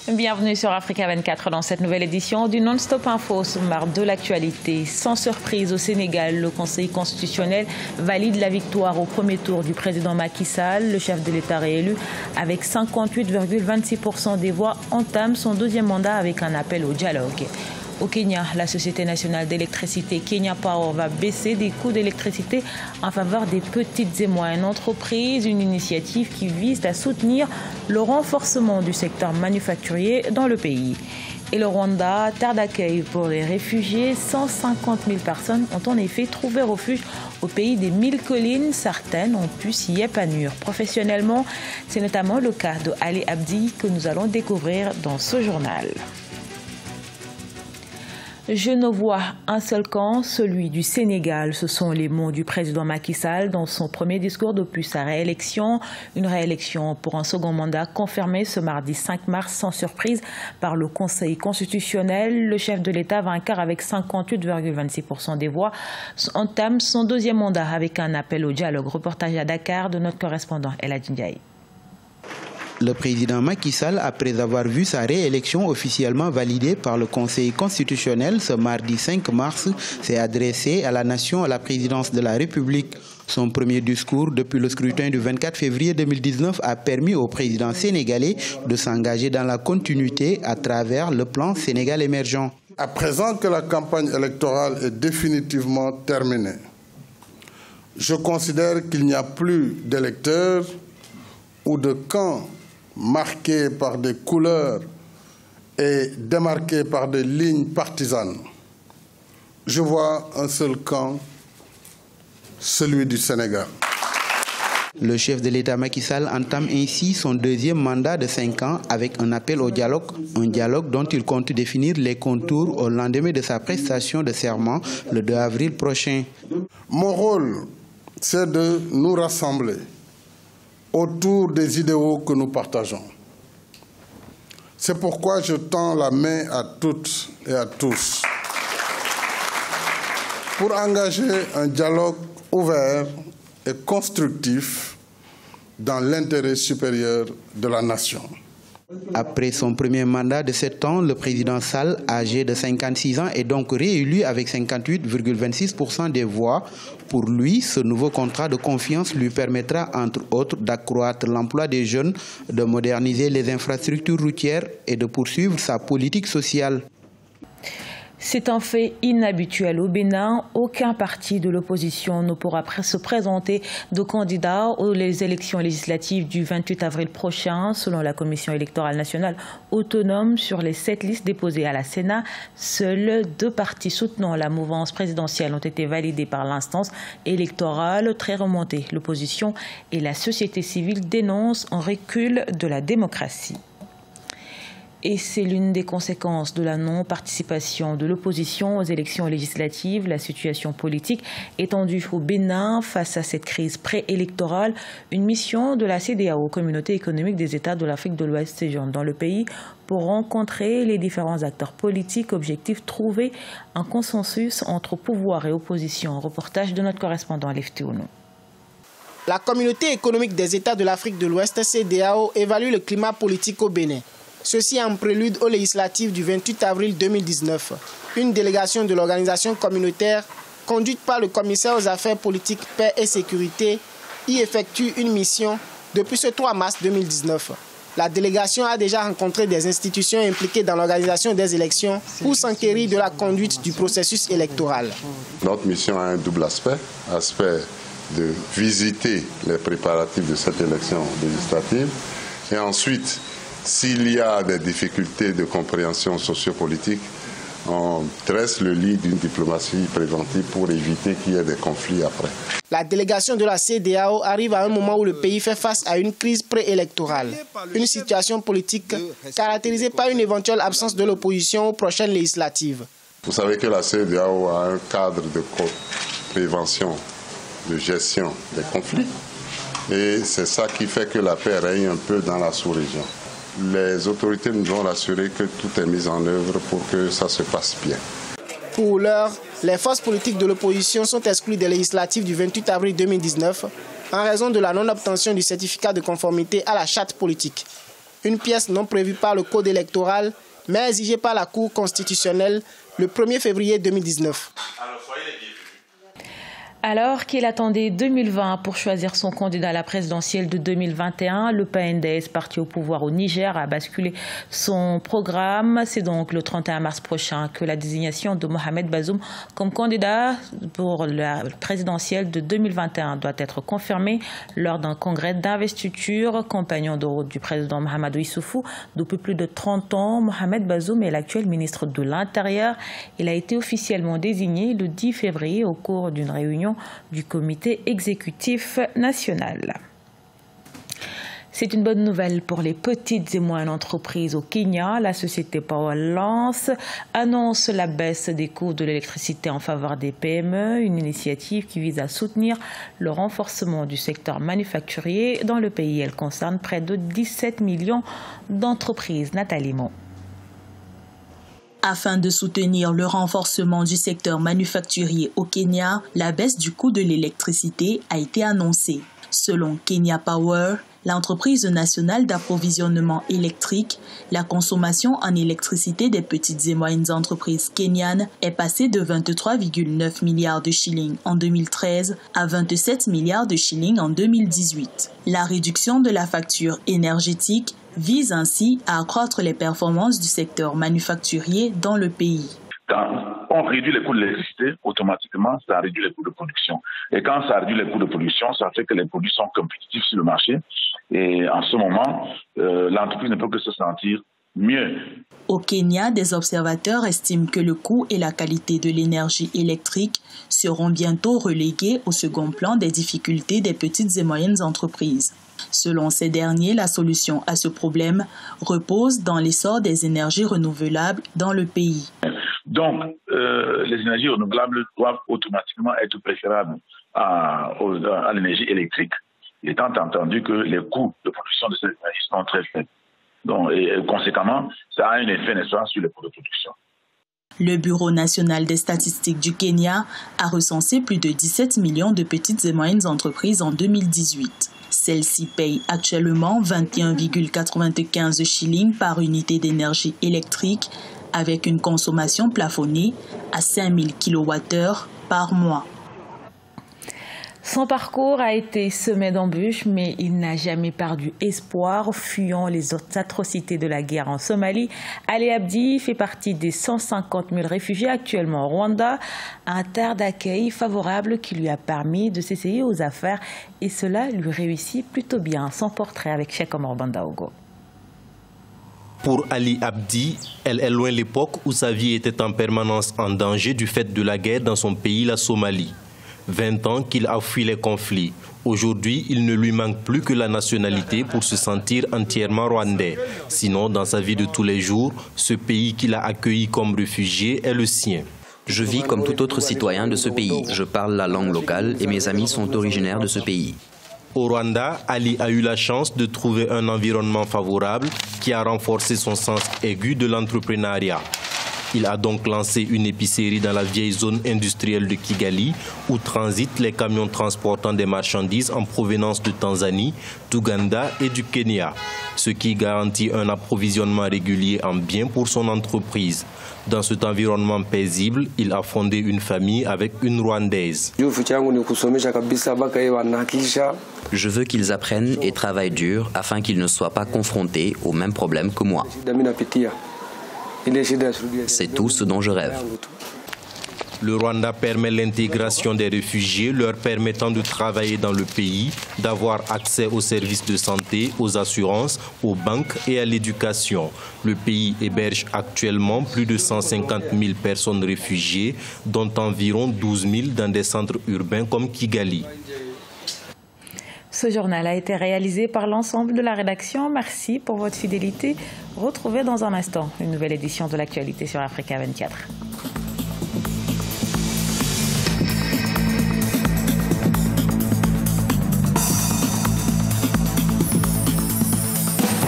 Bienvenue sur Africa 24 dans cette nouvelle édition du Non-Stop Info, sommaire de l'actualité. Sans surprise au Sénégal, le Conseil constitutionnel valide la victoire au premier tour du président Macky Sall. Le chef de l'État réélu avec 58,26% des voix entame son deuxième mandat avec un appel au dialogue. Au Kenya, la Société nationale d'électricité Kenya Power va baisser des coûts d'électricité en faveur des petites et moyennes entreprises, une initiative qui vise à soutenir le renforcement du secteur manufacturier dans le pays. Et le Rwanda, terre d'accueil pour les réfugiés, 150 000 personnes ont en effet trouvé refuge au pays des 1000 collines. Certaines ont pu s'y épanouir professionnellement. C'est notamment le cas de Ali Abdi que nous allons découvrir dans ce journal. Je ne vois un seul camp, celui du Sénégal. Ce sont les mots du président Macky Sall dans son premier discours depuis sa réélection. Une réélection pour un second mandat confirmée ce mardi 5 mars sans surprise par le Conseil constitutionnel. Le chef de l'État, vainqueur avec 58,26% des voix, entame son deuxième mandat avec un appel au dialogue. Reportage à Dakar de notre correspondant El Hadji Ndiaye. Le président Macky Sall, après avoir vu sa réélection officiellement validée par le Conseil constitutionnel ce mardi 5 mars, s'est adressé à la nation à la présidence de la République. Son premier discours depuis le scrutin du 24 février 2019 a permis au président sénégalais de s'engager dans la continuité à travers le plan Sénégal émergent. À présent que la campagne électorale est définitivement terminée, je considère qu'il n'y a plus d'électeurs ou de camps marqués par des couleurs et démarqués par des lignes partisanes. Je vois un seul camp, celui du Sénégal. Le chef de l'État Macky Sall entame ainsi son deuxième mandat de 5 ans avec un appel au dialogue, un dialogue dont il compte définir les contours au lendemain de sa prestation de serment le 2 avril prochain. Mon rôle, c'est de nous rassembler autour des idéaux que nous partageons. C'est pourquoi je tends la main à toutes et à tous pour engager un dialogue ouvert et constructif dans l'intérêt supérieur de la nation. Après son premier mandat de 7 ans, le président Sall, âgé de 56 ans, est donc réélu avec 58,26% des voix. Pour lui, ce nouveau contrat de confiance lui permettra, entre autres, d'accroître l'emploi des jeunes, de moderniser les infrastructures routières et de poursuivre sa politique sociale. C'est un fait inhabituel au Bénin. Aucun parti de l'opposition ne pourra se présenter de candidat aux élections législatives du 28 avril prochain. Selon la Commission électorale nationale autonome, sur les 7 listes déposées à la Sénat, seuls 2 partis soutenant la mouvance présidentielle ont été validés par l'instance électorale très remontée. L'opposition et la société civile dénoncent un recul de la démocratie. Et c'est l'une des conséquences de la non-participation de l'opposition aux élections législatives. La situation politique est tendue au Bénin face à cette crise préélectorale. Une mission de la CEDEAO, Communauté économique des États de l'Afrique de l'Ouest, séjourne dans le pays pour rencontrer les différents acteurs politiques. Objectif, trouver un consensus entre pouvoir et opposition. Reportage de notre correspondant Lefty Ounou. La Communauté économique des États de l'Afrique de l'Ouest, CEDEAO, évalue le climat politique au Bénin. Ceci en prélude aux législatives du 28 avril 2019. Une délégation de l'organisation communautaire, conduite par le commissaire aux affaires politiques, paix et sécurité, y effectue une mission depuis ce 3 mars 2019. La délégation a déjà rencontré des institutions impliquées dans l'organisation des élections pour s'enquérir de la conduite du processus électoral. Notre mission a un double aspect de visiter les préparatifs de cette élection législative et ensuite, s'il y a des difficultés de compréhension sociopolitique, on dresse le lit d'une diplomatie préventive pour éviter qu'il y ait des conflits après. La délégation de la CEDEAO arrive à un moment où le pays fait face à une crise préélectorale. Une situation politique caractérisée par une éventuelle absence de l'opposition aux prochaines législatives. Vous savez que la CEDEAO a un cadre de prévention, de gestion des conflits. Et c'est ça qui fait que la paix règne un peu dans la sous-région. Les autorités nous ont rassuré que tout est mis en œuvre pour que ça se passe bien. Pour l'heure, les forces politiques de l'opposition sont exclues des législatives du 28 avril 2019 en raison de la non-obtention du certificat de conformité à la charte politique. une pièce non prévue par le code électoral, mais exigée par la Cour constitutionnelle le 1er février 2019. Alors qu'il attendait 2020 pour choisir son candidat à la présidentielle de 2021, le PNDS, parti au pouvoir au Niger, a basculé son programme. C'est donc le 31 mars prochain que la désignation de Mohamed Bazoum comme candidat pour la présidentielle de 2021 doit être confirmée lors d'un congrès d'investiture. Compagnon de route du président Mahamadou Issoufou depuis plus de 30 ans, Mohamed Bazoum est l'actuel ministre de l'Intérieur. Il a été officiellement désigné le 10 février au cours d'une réunion du comité exécutif national. C'est une bonne nouvelle pour les petites et moyennes entreprises au Kenya. La société Powerlance annonce la baisse des coûts de l'électricité en faveur des PME, une initiative qui vise à soutenir le renforcement du secteur manufacturier dans le pays. Elle concerne près de 17 millions d'entreprises. Nathalie Mon. Afin de soutenir le renforcement du secteur manufacturier au Kenya, la baisse du coût de l'électricité a été annoncée. Selon Kenya Power, l'entreprise nationale d'approvisionnement électrique, la consommation en électricité des petites et moyennes entreprises kenyanes est passée de 23,9 milliards de shillings en 2013 à 27 milliards de shillings en 2018. La réduction de la facture énergétique vise ainsi à accroître les performances du secteur manufacturier dans le pays. Quand on réduit les coûts de l'électricité, automatiquement, ça réduit les coûts de production. Et quand ça réduit les coûts de production, ça fait que les produits sont compétitifs sur le marché. Et en ce moment, l'entreprise ne peut que se sentir mieux. Au Kenya, des observateurs estiment que le coût et la qualité de l'énergie électrique seront bientôt relégués au second plan des difficultés des petites et moyennes entreprises. Selon ces derniers, la solution à ce problème repose dans l'essor des énergies renouvelables dans le pays. Donc, les énergies renouvelables doivent automatiquement être préférables à l'énergie électrique, étant entendu que les coûts de production de cette énergie sont très faibles. Donc, et conséquemment, ça a un effet nécessaire sur les coûts de production. Le Bureau national des statistiques du Kenya a recensé plus de 17 millions de petites et moyennes entreprises en 2018. Celles-ci payent actuellement 21,95 shillings par unité d'énergie électrique avec une consommation plafonnée à 5000 kWh par mois. Son parcours a été semé d'embûches, mais il n'a jamais perdu espoir, fuyant les atrocités de la guerre en Somalie. Ali Abdi fait partie des 150 000 réfugiés actuellement au Rwanda, un terre d'accueil favorable qui lui a permis de s'essayer aux affaires, et cela lui réussit plutôt bien. Son portrait avec Cheikh Omar Bandaogo. Pour Ali Abdi, elle est loin l'époque où sa vie était en permanence en danger du fait de la guerre dans son pays, la Somalie. 20 ans qu'il a fui les conflits. Aujourd'hui, il ne lui manque plus que la nationalité pour se sentir entièrement rwandais. Sinon, dans sa vie de tous les jours, ce pays qu'il a accueilli comme réfugié est le sien. Je vis comme tout autre citoyen de ce pays. Je parle la langue locale et mes amis sont originaires de ce pays. Au Rwanda, Ali a eu la chance de trouver un environnement favorable qui a renforcé son sens aigu de l'entrepreneuriat. Il a donc lancé une épicerie dans la vieille zone industrielle de Kigali où transitent les camions transportant des marchandises en provenance de Tanzanie, d'Ouganda et du Kenya, ce qui garantit un approvisionnement régulier en biens pour son entreprise. Dans cet environnement paisible, il a fondé une famille avec une Rwandaise. Je veux qu'ils apprennent et travaillent dur afin qu'ils ne soient pas confrontés aux mêmes problèmes que moi. C'est tout ce dont je rêve. Le Rwanda permet l'intégration des réfugiés, leur permettant de travailler dans le pays, d'avoir accès aux services de santé, aux assurances, aux banques et à l'éducation. Le pays héberge actuellement plus de 150 000 personnes réfugiées, dont environ 12 000 dans des centres urbains comme Kigali. Ce journal a été réalisé par l'ensemble de la rédaction. Merci pour votre fidélité. Retrouvez dans un instant une nouvelle édition de l'actualité sur Africa 24.